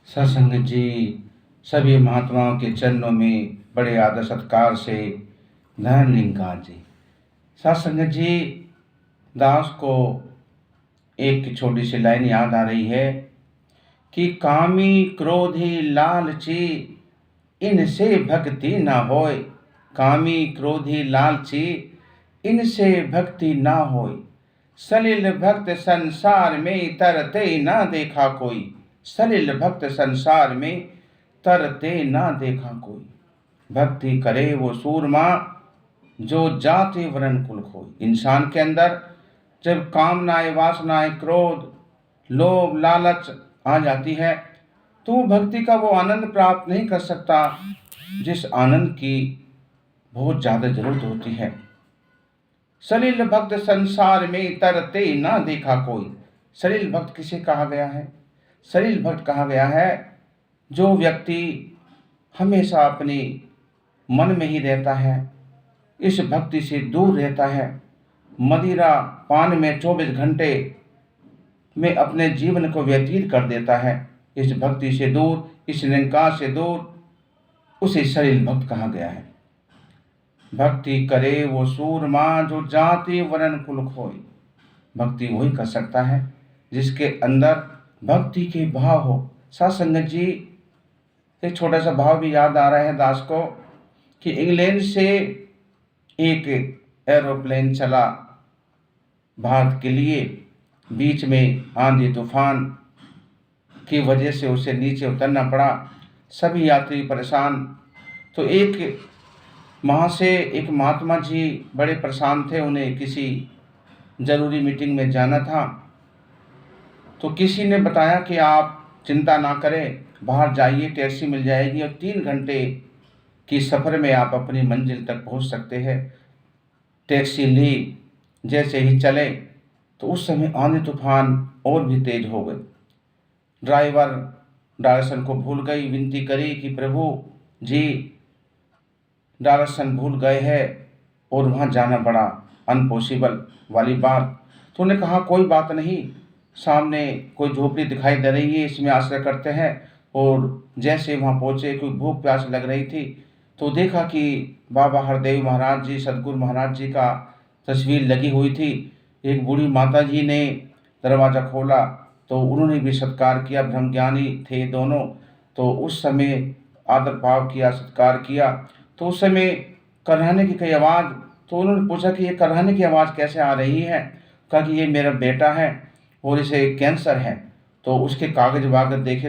सत्संग जी सभी महात्माओं के चरणों में बड़े आदर सत्कार से धन्यवाद जी। सत्संग जी, दास को एक छोटी सी लाइन याद आ रही है कि कामी क्रोधी लालची इनसे भक्ति ना होय। कामी क्रोधी लालची इनसे भक्ति ना होय। सलिल भक्त संसार में तरते ना देखा कोई। सलिल भक्त संसार में तरते ना देखा कोई। भक्ति करे वो सूरमा जो जाति वर्ण कुल खोई। इंसान के अंदर जब कामनाएं, वासनाएं, क्रोध, लोभ, लालच आ जाती है तो भक्ति का वो आनंद प्राप्त नहीं कर सकता जिस आनंद की बहुत ज़्यादा जरूरत होती है। सलिल भक्त संसार में तरते ना देखा कोई। सलिल भक्त किसे कहा गया है? सलिल भक्त कहा गया है जो व्यक्ति हमेशा अपने मन में ही रहता है, इस भक्ति से दूर रहता है, मदिरा पान में 24 घंटे में अपने जीवन को व्यतीत कर देता है, इस भक्ति से दूर, इस निरंकार से दूर, उसे सलिल भक्त कहा गया है। भक्ति करे वो सूरमा जो जाति वर्ण कुल खोई। भक्ति वही कर सकता है जिसके अंदर भक्ति के भाव हो। सत्संग जी, एक छोटा सा भाव भी याद आ रहा है दास को कि इंग्लैंड से एक एरोप्लेन चला भारत के लिए। बीच में आंधी तूफान की वजह से उसे नीचे उतरना पड़ा, सभी यात्री परेशान। तो एक वहाँ से एक महात्मा जी बड़े परेशान थे, उन्हें किसी ज़रूरी मीटिंग में जाना था। तो किसी ने बताया कि आप चिंता ना करें, बाहर जाइए, टैक्सी मिल जाएगी और 3 घंटे की सफ़र में आप अपनी मंजिल तक पहुंच सकते हैं। टैक्सी ली, जैसे ही चले तो उस समय आंधी तूफान और भी तेज हो गए। ड्राइवर डायरेक्शन को भूल गई, विनती करी कि प्रभु जी डायरेक्शन भूल गए हैं और वहाँ जाना बड़ा अनपॉसिबल वाली बात। तो उन्होंने कहा कोई बात नहीं, सामने कोई झोपड़ी दिखाई दे रही है, इसमें आश्रय करते हैं। और जैसे वहाँ पहुँचे, कोई भूख प्यास लग रही थी तो देखा कि बाबा हरदेव महाराज जी, सदगुरु महाराज जी का तस्वीर लगी हुई थी। एक बूढ़ी माता जी ने दरवाज़ा खोला तो उन्होंने भी सत्कार किया, ब्रह्मज्ञानी थे दोनों। तो उस समय आदर भाव किया, सत्कार किया। तो उस समय कराहने की कई आवाज़, तो उन्होंने पूछा कि ये कराहने की आवाज़ कैसे आ रही है? कहा कि ये मेरा बेटा है और इसे कैंसर है। तो उसके कागज वागज देखे